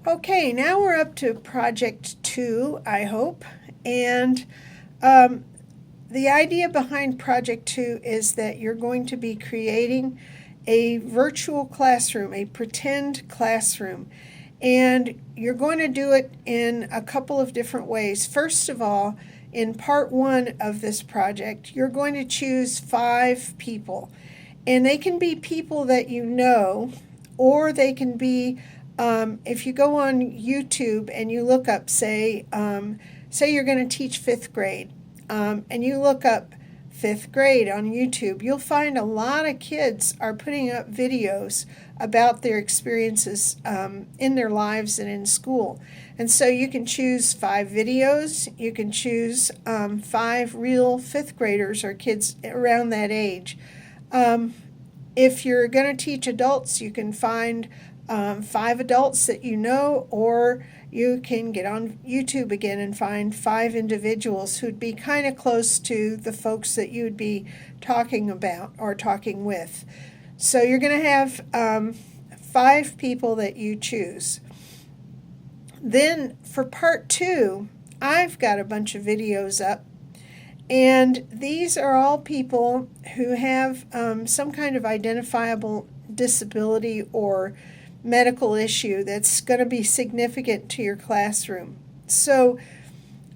Okay, now we're up to project 2, I hope. And um, the idea behind project 2 is that you're going to be creating a virtual classroom, a pretend classroom. And you're going to do it in a couple of different ways. First of all, in part 1 of this project, you're going to choose 5 people. And they can be people that you know, or they can be, if you go on YouTube and you look up, say you're going to teach 5th grade, and you look up 5th grade on YouTube, you'll find a lot of kids are putting up videos about their experiences in their lives and in school. And so you can choose 5 videos, you can choose 5 real 5th graders or kids around that age. If you're going to teach adults, you can find 5 adults that you know, or you can get on YouTube again and find 5 individuals who'd be kind of close to the folks that you'd be talking about or talking with. So you're going to have 5 people that you choose. Then for part 2, I've got a bunch of videos up. And these are all people who have some kind of identifiable disability or medical issue that's going to be significant to your classroom. So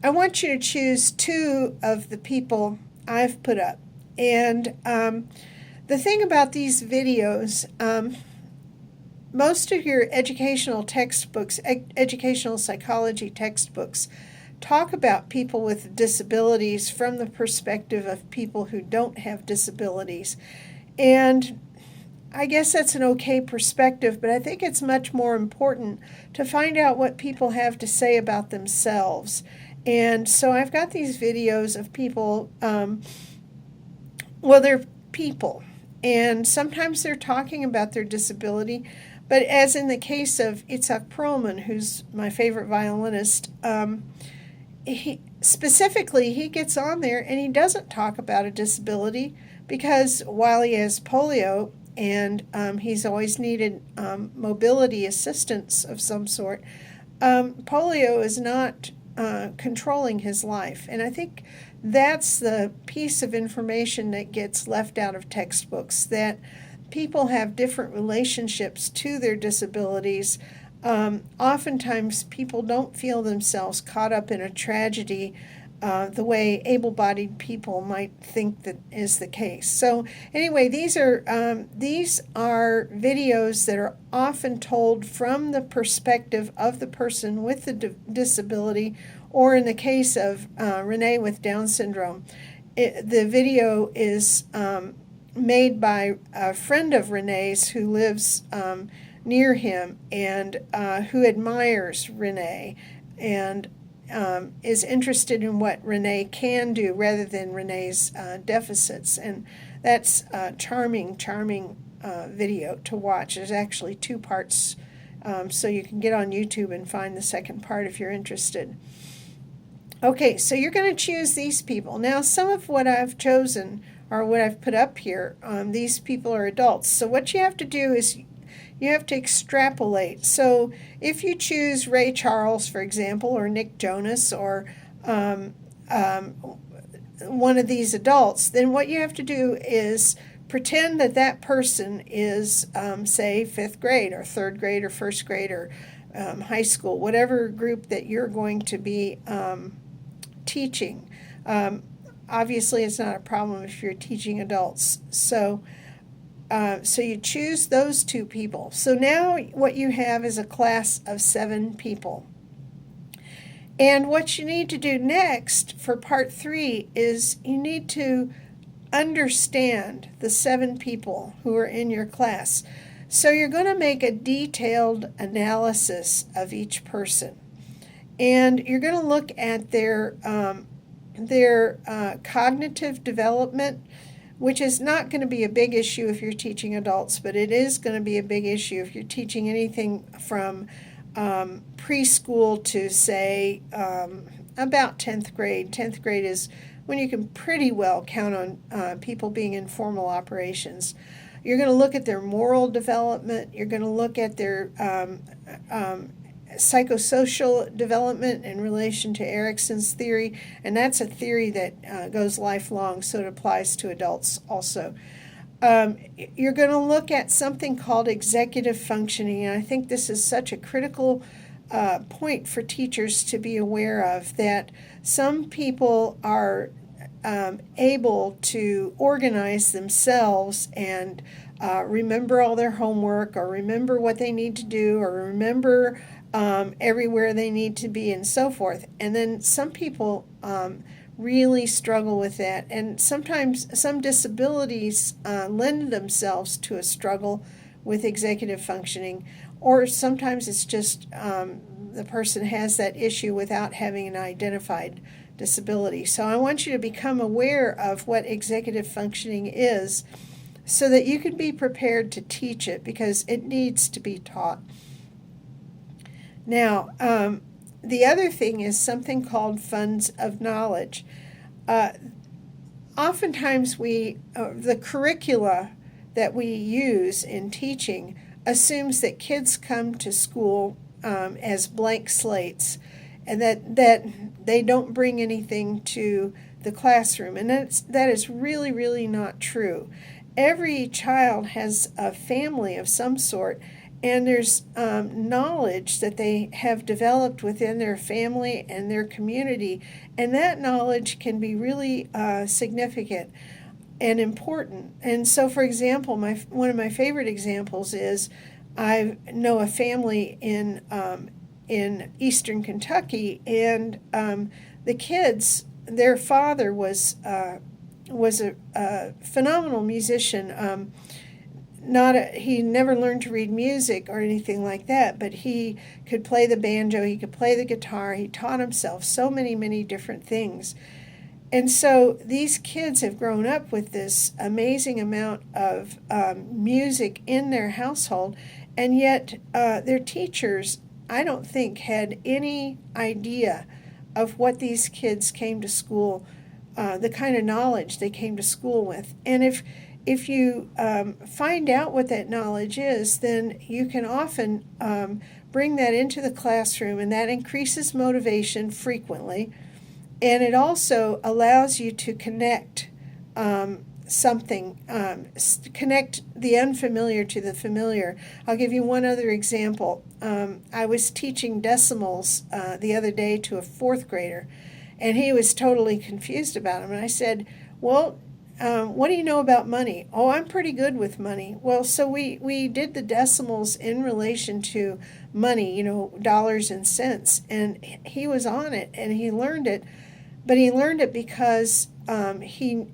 I want you to choose 2 of the people I've put up. And the thing about these videos, most of your educational textbooks, educational psychology textbooks, talk about people with disabilities from the perspective of people who don't have disabilities. And I guess that's an okay perspective, but I think it's much more important to find out what people have to say about themselves. And so I've got these videos of people, they're people, and sometimes they're talking about their disability, but as in the case of Itzhak Perlman, who's my favorite violinist, he gets on there and he doesn't talk about a disability because while he has polio and he's always needed mobility assistance of some sort, polio is not controlling his life. And I think that's the piece of information that gets left out of textbooks, that people have different relationships to their disabilities. Oftentimes people don't feel themselves caught up in a tragedy the way able-bodied people might think that is the case. So anyway, these are videos that are often told from the perspective of the person with the disability, or in the case of Renee with Down syndrome, the video is made by a friend of Renee's who lives near him and who admires Renee and is interested in what Renee can do rather than Renee's deficits. And that's a charming video to watch. There's actually 2 parts, so you can get on YouTube and find the second part if you're interested. Okay, so you're going to choose these people. Now, some of what I've chosen or what I've put up here, these people are adults. So what you have to do is you have to extrapolate. So if you choose Ray Charles, for example, or Nick Jonas, or one of these adults, then what you have to do is pretend that that person is, say, 5th grade or 3rd grade or 1st grade or high school, whatever group that you're going to be teaching. Obviously, it's not a problem if you're teaching adults. So you choose those 2 people. So now what you have is a class of 7 people. And what you need to do next for part 3 is you need to understand the 7 people who are in your class. So you're going to make a detailed analysis of each person. And you're going to look at their cognitive development, which is not going to be a big issue if you're teaching adults, but it is going to be a big issue if you're teaching anything from preschool to, say, about 10th grade. 10th grade is when you can pretty well count on people being in formal operations. You're going to look at their moral development. You're going to look at their psychosocial development in relation to Erikson's theory, and that's a theory that goes lifelong, so it applies to adults also. You're going to look at something called executive functioning, and I think this is such a critical point for teachers to be aware of, that some people are able to organize themselves and remember all their homework, or remember what they need to do, or remember everywhere they need to be, and so forth. And then some people really struggle with that, and sometimes some disabilities lend themselves to a struggle with executive functioning, or sometimes it's just the person has that issue without having an identified disability. So I want you to become aware of what executive functioning is so that you can be prepared to teach it, because it needs to be taught. Now, the other thing is something called funds of knowledge. Oftentimes the curricula that we use in teaching assumes that kids come to school as blank slates, and that they don't bring anything to the classroom. And that is really, really not true. Every child has a family of some sort, and there's knowledge that they have developed within their family and their community, and that knowledge can be really significant and important. And so, for example, one of my favorite examples is I know a family in eastern Kentucky, and the kids, their father was a phenomenal musician. He never learned to read music or anything like that, but he could play the banjo, he could play the guitar, he taught himself so many, many different things. And so these kids have grown up with this amazing amount of music in their household, and yet their teachers, I don't think, had any idea of what these kids came to school, the kind of knowledge they came to school with. And if you find out what that knowledge is, then you can often bring that into the classroom, and that increases motivation frequently. And it also allows you to connect connect the unfamiliar to the familiar. I'll give you one other example. I was teaching decimals the other day to a fourth grader, and he was totally confused about them. And I said, well, what do you know about money? Oh, I'm pretty good with money. Well, so we did the decimals in relation to money, dollars and cents. And he was on it, and he learned it. But he learned it because he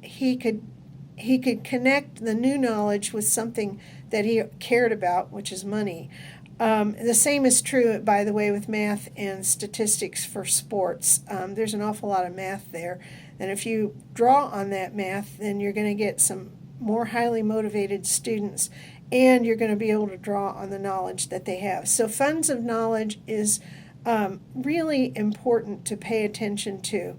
could connect the new knowledge with something that he cared about, which is money. The same is true, by the way, with math and statistics for sports. There's an awful lot of math there. And if you draw on that math, then you're going to get some more highly motivated students, and you're going to be able to draw on the knowledge that they have. So funds of knowledge is really important to pay attention to.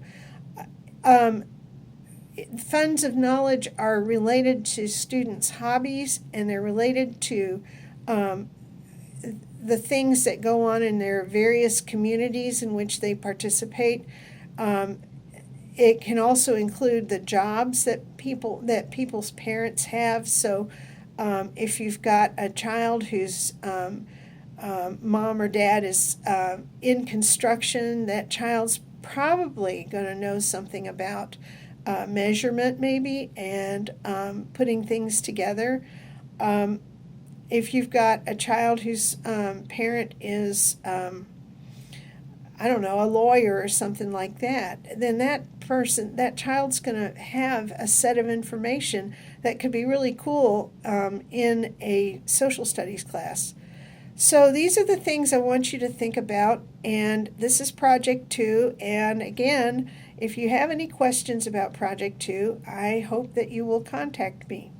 Funds of knowledge are related to students' hobbies, and they're related to the things that go on in their various communities in which they participate. It can also include the jobs that people's parents have. So if you've got a child whose mom or dad is in construction, that child's probably going to know something about measurement maybe, and putting things together. If you've got a child whose parent is, a lawyer or something like that, then that child's going to have a set of information that could be really cool in a social studies class. So these are the things I want you to think about, and this is Project 2, and again, if you have any questions about Project 2, I hope that you will contact me.